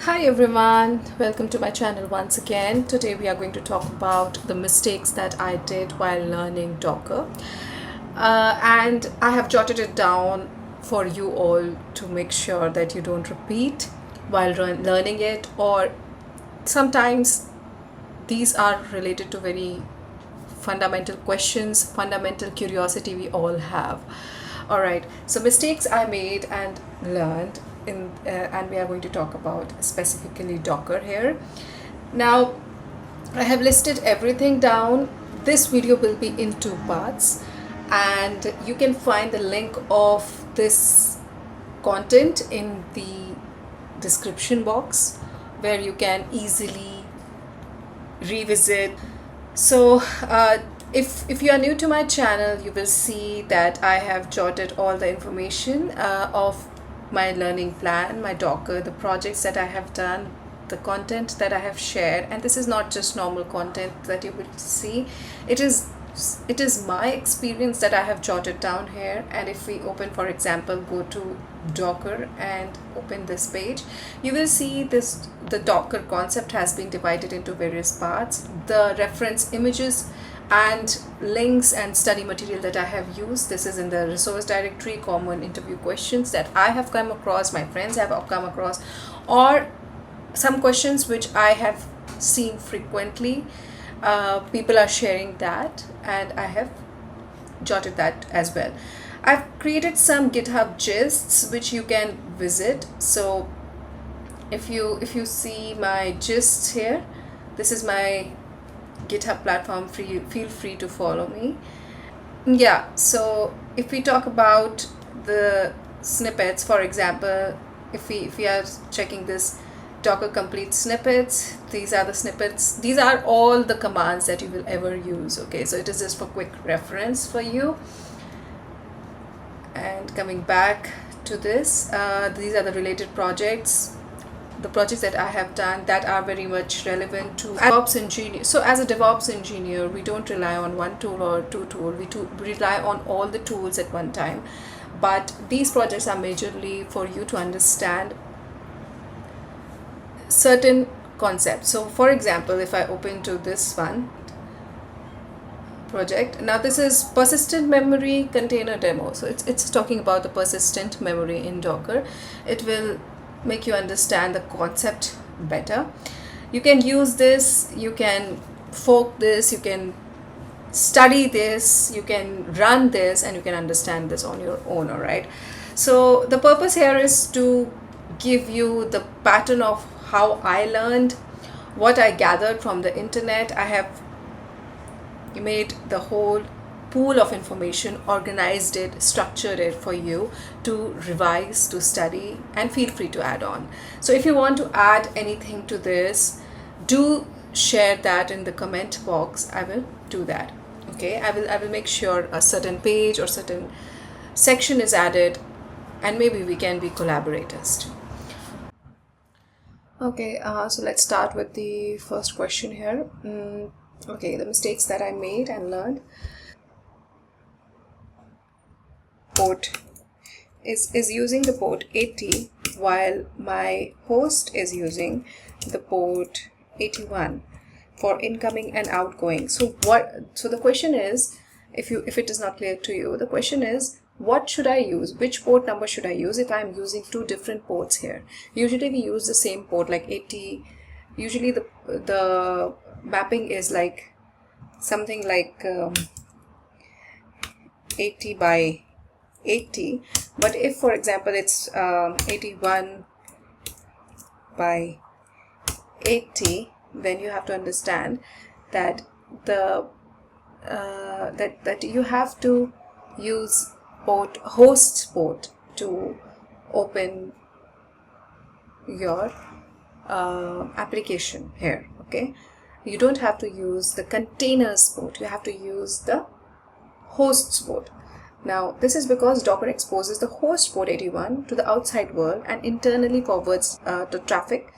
Hi everyone, welcome to my channel once again. Today we are going to talk about the mistakes that I did while learning Docker. And I have jotted it down for you all to make sure that you don't repeat while learning it, or sometimes these are related to very fundamental questions, fundamental curiosity we all have. All right, so mistakes I made and learned and we are going to talk about specifically Docker here. Now, I have listed everything down. This video will be in two parts, and you can find the link of this content in the description box where you can easily revisit. So if you are new to my channel, you will see that I have jotted all the information of my learning plan, my Docker, the projects that I have done, the content that I have shared. And this is not just normal content that you will see. It is my experience that I have jotted down here. And if we open, for example, go to Docker and open this page, you will see the Docker concept has been divided into various parts. The reference images and links and study material that I have used. This is in the resource directory, common interview questions that I have come across, my friends have come across, or some questions which I have seen frequently. People are sharing that, and I have jotted that as well. I've created some GitHub gists which you can visit. So if you see my gists here, this is my GitHub platform. Feel free to follow me. Yeah, so if we talk about the snippets, for example, if we are checking this Docker complete snippets, these are the snippets. These are all the commands that you will ever use. Okay, so it is just for quick reference for you. And coming back to this, these are the related projects, the projects that I have done that are very much relevant to DevOps engineer. So as a DevOps engineer, we don't rely on one tool or two tools. We rely on all the tools at one time. But these projects are majorly for you to understand certain concepts. So for example, if I open to this one project, now this is persistent memory container demo. So it's talking about the persistent memory in Docker. It will make you understand the concept better. You can use this, you can fork this, you can study this, you can run this, and you can understand this on your own. All right, so the purpose here is to give you the pattern of how I learned, what I gathered from the internet. I have made the whole pool of information, organized it, structured it for you to revise, to study, and feel free to add on. So if you want to add anything to this, do share that in the comment box. I will do that. Okay, I will make sure a certain page or certain section is added, and maybe we can be collaborators too. Okay, so let's start with the first question here. Okay, the mistakes that I made and learned. Port is using the port 80 while my host is using the port 81 for incoming and outgoing. So the question is, if it is not clear to you, the question is, what should I use? Which port number should I use if I'm using two different ports here? Usually we use the same port, like 80. Usually the mapping is like something like 80 by 80, but if for example it's 81 by 80, then you have to understand that that you have to use host port to open your application here. Okay, you don't have to use the containers port, you have to use the hosts port. Now this is because Docker exposes the host port 81 to the outside world and internally forwards the traffic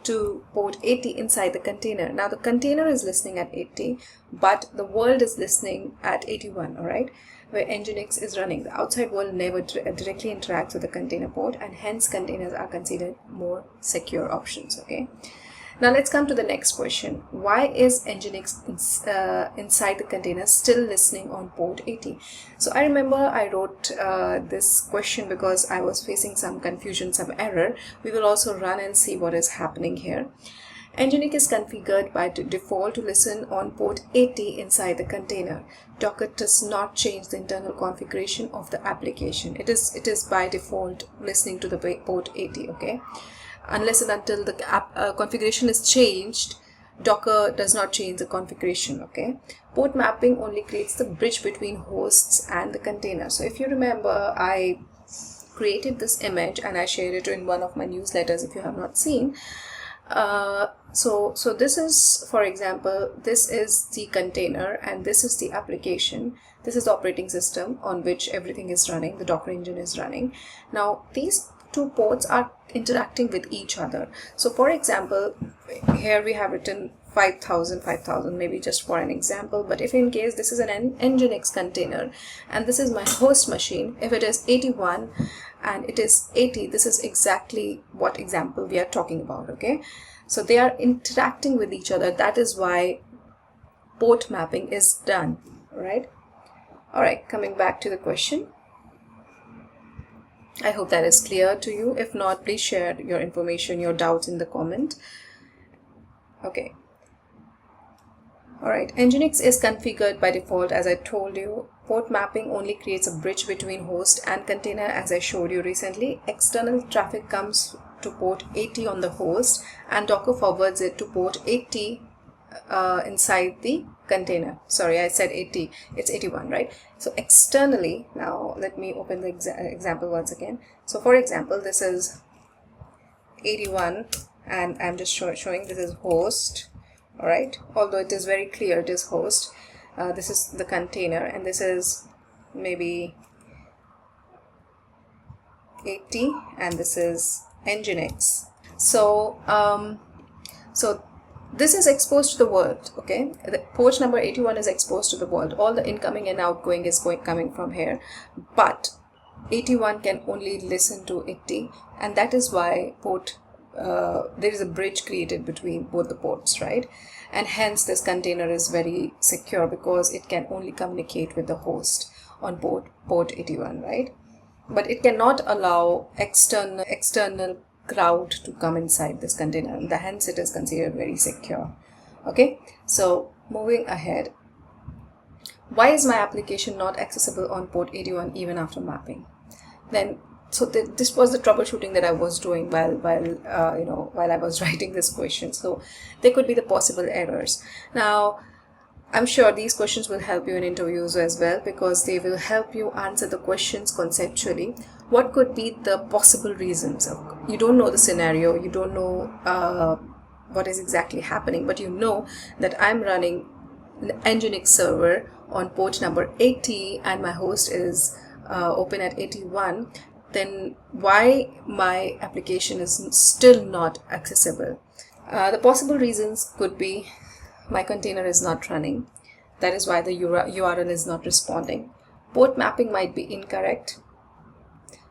to port 80 inside the container. Now the container is listening at 80, but the world is listening at 81. All right, where Nginx is running. The outside world never directly interacts with the container port, and hence containers are considered more secure options. Okay. Now let's come to the next question. Why is Nginx inside the container still listening on port 80? So I remember I wrote this question because I was facing some confusion, some error. We will also run and see what is happening here. Nginx is configured by default to listen on port 80 inside the container. Docker does not change the internal configuration of the application. It is by default listening to the port 80, okay? Unless and until the configuration is changed, Docker does not change the configuration, okay? Port mapping only creates the bridge between hosts and the container. So if you remember, I created this image and I shared it in one of my newsletters if you have not seen. So this is, for example, this is the container and this is the application. This is the operating system on which everything is running, the Docker engine is running. Now these two ports are interacting with each other. So for example, here we have written 5000, maybe just for an example, but if in case this is an Nginx container and this is my host machine, if it is 81 and it is 80, this is exactly what example we are talking about, okay? So they are interacting with each other. That is why port mapping is done, right? All right, coming back to the question. I hope that is clear to you. If not, please share your information, your doubts in the comment. Okay. All right, Nginx is configured by default, as I told you. Port mapping only creates a bridge between host and container, as I showed you recently. External traffic comes to port 80 on the host and Docker forwards it to port 80 inside the container. Sorry, I said 80, it's 81, right? So externally, now let me open the example once again. So for example, this is 81 and I'm just showing this is host, all right? Although it is very clear it is host. This is the container and this is maybe 80 and this is Nginx. So this is exposed to the world, okay? The port number 81 is exposed to the world. All the incoming and outgoing is coming from here, but 81 can only listen to 80, and that is why there is a bridge created between both the ports, right? And hence this container is very secure because it can only communicate with the host on port 81, right? But it cannot allow external crowd to come inside this container, and hence it is considered very secure. Okay, so moving ahead, why is my application not accessible on port 81 even after mapping? Then this was the troubleshooting that I was doing while I was writing this question. So there could be the possible errors. Now I'm sure these questions will help you in interviews as well, because they will help you answer the questions conceptually. What could be the possible reasons? You don't know the scenario, you don't know what is exactly happening, but you know that I'm running an Nginx server on port number 80 and my host is open at 81. Then why my application is still not accessible? The possible reasons could be my container is not running. That is why the URL is not responding. Port mapping might be incorrect.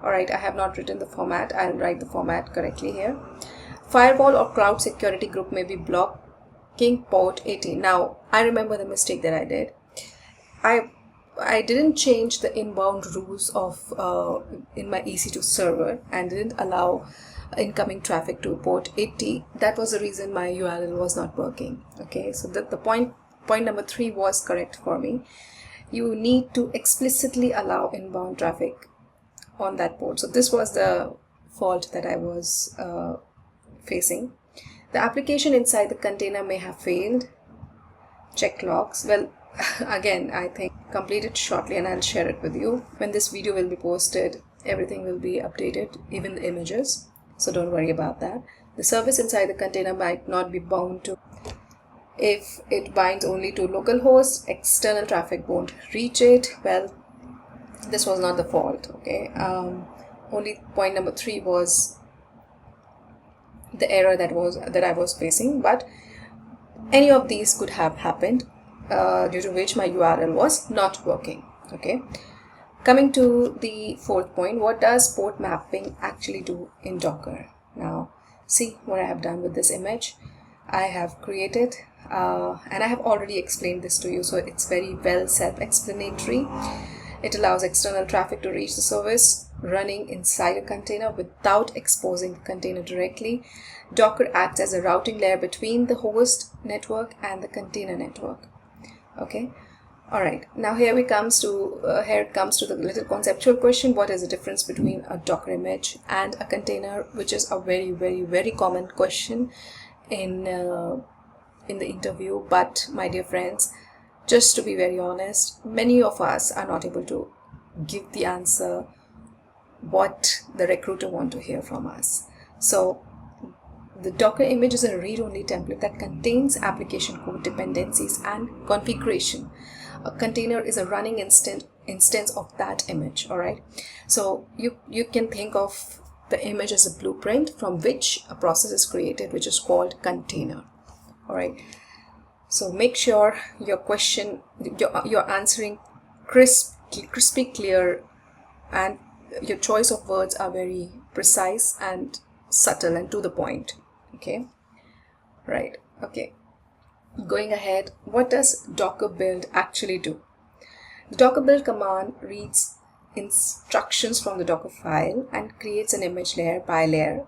All right, I have not written the format. I'll write the format correctly here. Firewall or cloud security group may be blocking port 80. Now, I remember the mistake that I did. I didn't change the inbound rules of in my EC2 server and didn't allow incoming traffic to port 80. That was the reason my URL was not working. Okay, so the point number 3 was correct for me. You need to explicitly allow inbound traffic on that port. So this was the fault that I was facing. The application inside the container may have failed. Check logs. Well, again, I think complete it shortly and I'll share it with you. When this video will be posted, everything will be updated, even the images. So don't worry about that. The service inside the container might not be bound to. If it binds only to localhost, external traffic won't reach it. Well, this was not the fault, okay? Only point number 3 was the error that I was facing, but any of these could have happened due to which my URL was not working. Okay. Coming to the fourth point, what does port mapping actually do in Docker? Now, see what I have done with this image. I have created, and I have already explained this to you, so it's very well self-explanatory. It allows external traffic to reach the service running inside a container without exposing the container directly. Docker acts as a routing layer between the host network and the container network. Okay. All right. Now here it comes to the little conceptual question: what is the difference between a Docker image and a container? Which is a very, very, very common question in the interview. But my dear friends, just to be very honest, many of us are not able to give the answer what the recruiter want to hear from us. So the Docker image is a read-only template that contains application code, dependencies, and configuration. A container is a running instance of that image. All right. So you can think of the image as a blueprint from which a process is created, which is called container. All right. So make sure your question, you're answering crispy clear, and your choice of words are very precise and subtle and to the point. Okay. Right. Okay. Going ahead, what does Docker build actually do? The Docker build command reads instructions from the Docker file and creates an image layer by layer.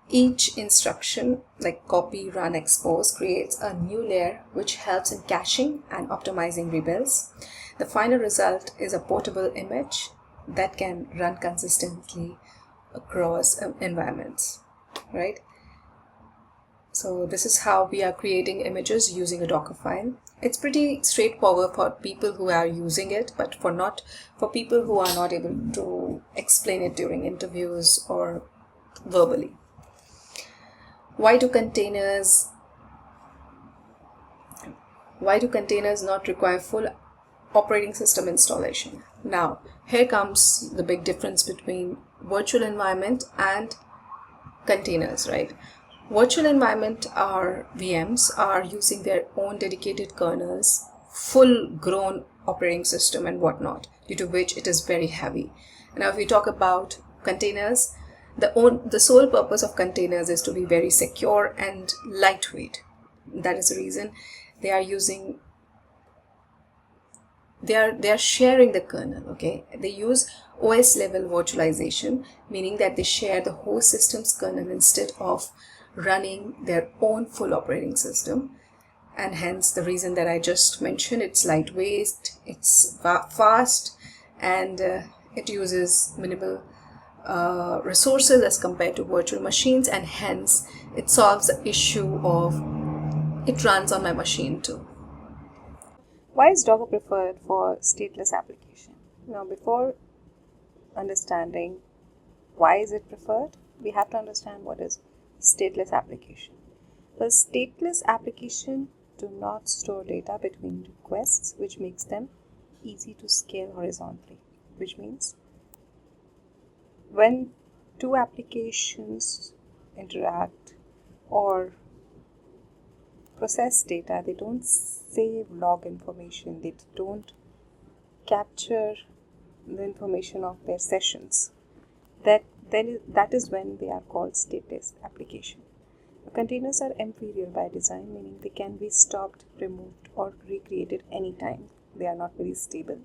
Each instruction, like copy, run, expose, creates a new layer which helps in caching and optimizing rebuilds. The final result is a portable image that can run consistently across environments, right? So this is how we are creating images using a Docker file. It's pretty straightforward for people who are using it, but for people who are not able to explain it during interviews or verbally. Why do containers not require full operating system installation? Now, here comes the big difference between virtual environment and containers, right? Virtual environment or VMs are using their own dedicated kernels, full-grown operating system and whatnot, due to which it is very heavy. Now, if we talk about containers, the sole purpose of containers is to be very secure and lightweight. That is the reason they are sharing the kernel. Okay, they use OS level virtualization, meaning that they share the host system's kernel instead of running their own full operating system. And hence the reason that I just mentioned, it's lightweight, it's fast, and it uses minimal resources as compared to virtual machines, and hence it solves the issue of it runs on my machine too. Why is Docker preferred for stateless application? Now, before understanding why is it preferred, we have to understand what is stateless application. The stateless application do not store data between requests, which makes them easy to scale horizontally, which means when two applications interact or process data, they don't save log information, they don't capture the information of their sessions. That is when they are called stateless application. The containers are inferior by design, meaning they can be stopped, removed, or recreated anytime. They are not very stable.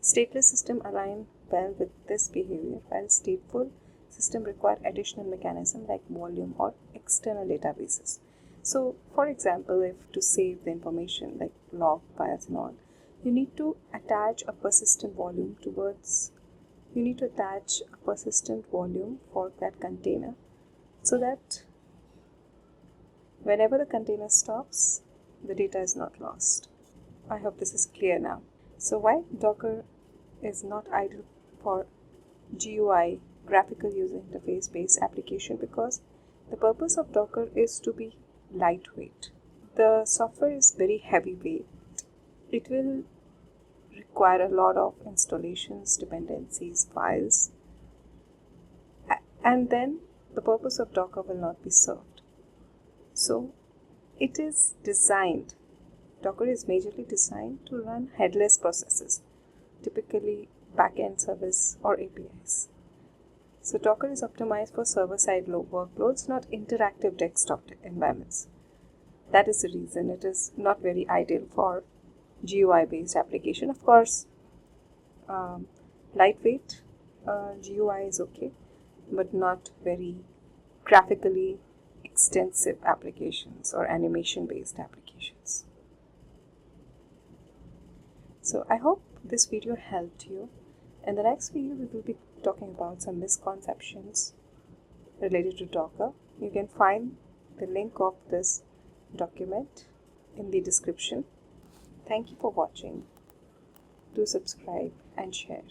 Stateless system align well with this behavior, while stateful system require additional mechanism like volume or external databases. So, for example, if to save the information like log files and all, you need to attach a persistent volume for that container, so that whenever the container stops, the data is not lost. I hope this is clear now. So why Docker is not ideal for GUI, graphical user interface based application? Because the purpose of Docker is to be lightweight. The software is very heavyweight. It will require a lot of installations, dependencies, files, and then the purpose of Docker will not be served. So it is designed, Docker is majorly designed to run headless processes, typically backend service or APIs. So Docker is optimized for server-side low workloads, not interactive desktop environments. That is the reason it is not very ideal for GUI-based application. Of course, lightweight GUI is okay, but not very graphically extensive applications or animation-based applications. So I hope this video helped you. In the next video, we will be talking about some misconceptions related to Docker. You can find the link of this document in the description. Thank you for watching. Do subscribe and share.